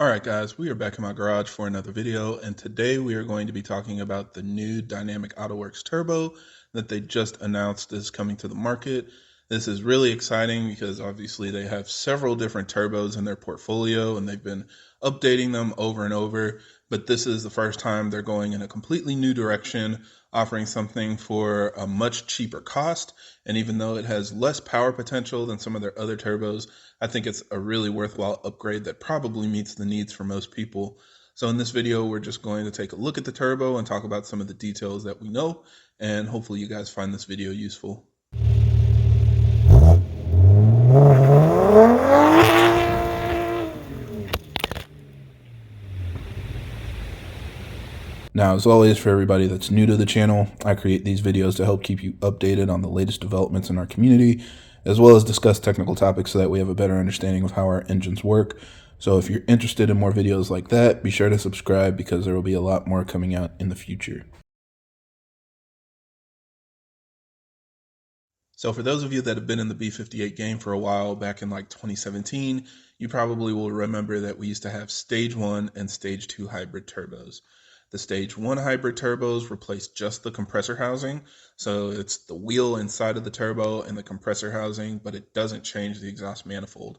Alright guys, we are back in my garage for another video, and today we are going to be talking about the new dynamic Autowerks turbo that they just announced is coming to the market. This is really exciting because obviously they have several different turbos in their portfolio and they've been updating them over and over, but this is the first time they're going in a completely new direction, offering something for a much cheaper cost. And even though it has less power potential than some of their other turbos, I think it's a really worthwhile upgrade that probably meets the needs for most people. So in this video, we're just going to take a look at the turbo and talk about some of the details that we know, and hopefully you guys find this video useful. Now, as always, for everybody that's new to the channel, I create these videos to help keep you updated on the latest developments in our community, as well as discuss technical topics so that we have a better understanding of how our engines work. So if you're interested in more videos like that, be sure to subscribe because there will be a lot more coming out in the future. So for those of you that have been in the B58 game for a while, back in like 2017, you probably will remember that we used to have stage 1 and stage 2 hybrid turbos. The stage 1 hybrid turbos replaced just the compressor housing, so it's the wheel inside of the turbo and the compressor housing, but it doesn't change the exhaust manifold.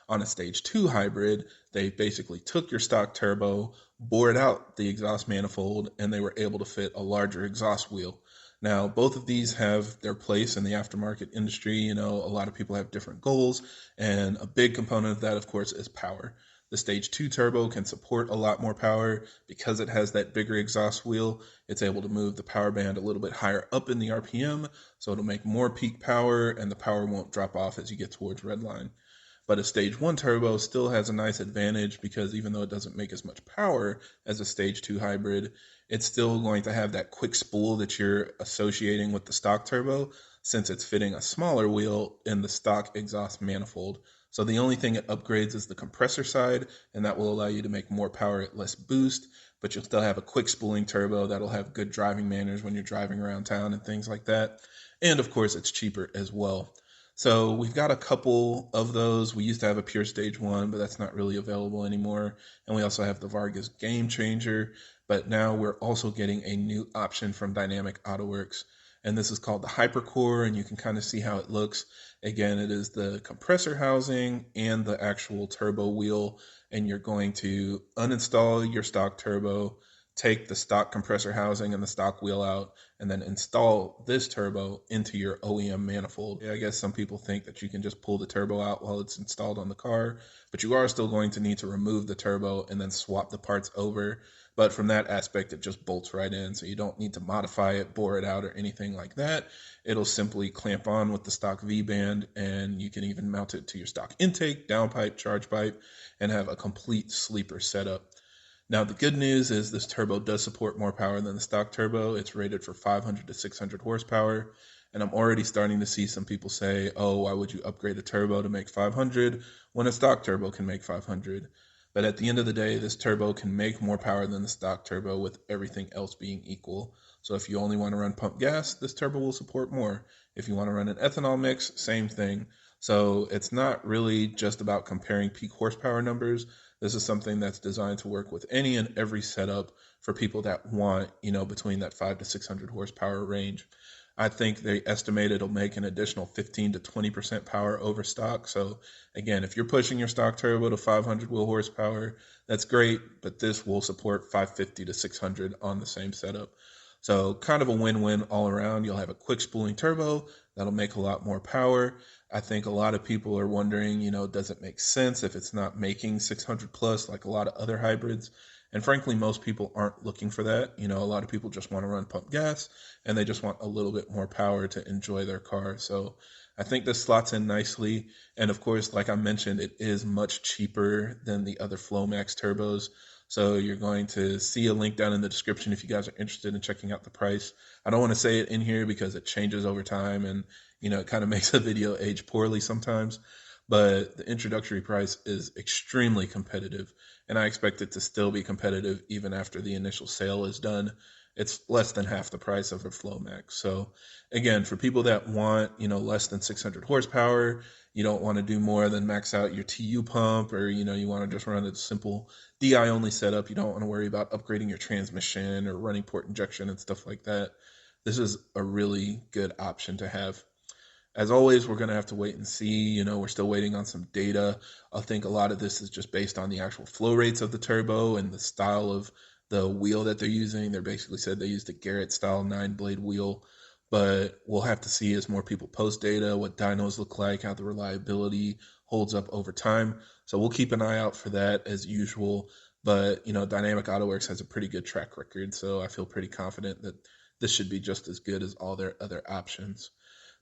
On a stage 2 hybrid, they basically took your stock turbo, bored out the exhaust manifold, and they were able to fit a larger exhaust wheel. Now, both of these have their place in the aftermarket industry. You know, a lot of people have different goals, and a big component of that, of course, is power. The stage 2 turbo can support a lot more power because it has that bigger exhaust wheel. It's able to move the power band a little bit higher up in the RPM, so it'll make more peak power, and the power won't drop off as you get towards redline. But a stage 1 turbo still has a nice advantage because even though it doesn't make as much power as a stage 2 hybrid, it's still going to have that quick spool that you're associating with the stock turbo since it's fitting a smaller wheel in the stock exhaust manifold. So the only thing it upgrades is the compressor side, and that will allow you to make more power at less boost, but you'll still have a quick spooling turbo that'll have good driving manners when you're driving around town and things like that. And of course, it's cheaper as well. So we've got a couple of those. We used to have a pure stage 1, but that's not really available anymore. And we also have the Vargas Game Changer, but now we're also getting a new option from Dynamic Autowerks. And this is called the Hypercore, and you can kind of see how it looks. Again, it is the compressor housing and the actual turbo wheel, and you're going to uninstall your stock turbo, take the stock compressor housing and the stock wheel out, and then install this turbo into your OEM manifold. Yeah, I guess some people think that you can just pull the turbo out while it's installed on the car, but you are still going to need to remove the turbo and then swap the parts over. But from that aspect, it just bolts right in, so you don't need to modify it, bore it out, or anything like that. It'll simply clamp on with the stock V-band, and you can even mount it to your stock intake, downpipe, charge pipe, and have a complete sleeper setup. Now, the good news is this turbo does support more power than the stock turbo. It's rated for 500 to 600 horsepower. And I'm already starting to see some people say, oh, why would you upgrade a turbo to make 500 when a stock turbo can make 500? But at the end of the day, this turbo can make more power than the stock turbo with everything else being equal. So if you only want to run pump gas, this turbo will support more. If you want to run an ethanol mix, same thing. So it's not really just about comparing peak horsepower numbers. This is something that's designed to work with any and every setup for people that want, between that 500 to 600 horsepower range. I think they estimate it'll make an additional 15 to 20% power over stock. So again, if you're pushing your stock turbo to 500 wheel horsepower, that's great, but this will support 550 to 600 on the same setup. So kind of a win-win all around. You'll have a quick spooling turbo that'll make a lot more power. I think a lot of people are wondering, does it make sense if it's not making 600 plus like a lot of other hybrids? And frankly, most people aren't looking for that. A lot of people just want to run pump gas and they just want a little bit more power to enjoy their car. So I think this slots in nicely. And of course, like I mentioned, it is much cheaper than the other Flowmax turbos. So you're going to see a link down in the description if you guys are interested in checking out the price. I don't want to say it in here because it changes over time and, it kind of makes a video age poorly sometimes. But the introductory price is extremely competitive, and I expect it to still be competitive even after the initial sale is done. it's less than half the price of a Flowmax. So again, for people that want, less than 600 horsepower, you don't want to do more than max out your TU pump, or, you want to just run a simple DI only setup. You don't want to worry about upgrading your transmission or running port injection and stuff like that. This is a really good option to have. As always, we're going to have to wait and see. We're still waiting on some data. I think a lot of this is just based on the actual flow rates of the turbo and the style of the wheel that they're using. They're basically said they used a Garrett style 9-blade wheel, but we'll have to see as more people post data, what dynos look like, how the reliability holds up over time. So we'll keep an eye out for that as usual. But, Dynamic Autowerks has a pretty good track record, so I feel pretty confident that this should be just as good as all their other options.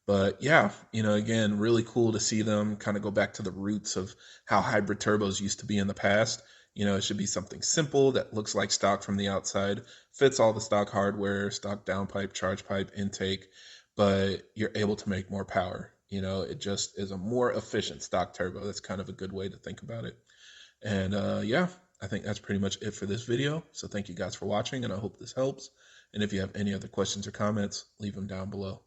But yeah, again, really cool to see them kind of go back to the roots of how hybrid turbos used to be in the past. It should be something simple that looks like stock from the outside, fits all the stock hardware, stock downpipe, charge pipe, intake, but you're able to make more power. It just is a more efficient stock turbo. That's kind of a good way to think about it. And yeah, I think that's pretty much it for this video. So thank you guys for watching, and I hope this helps. And if you have any other questions or comments, leave them down below.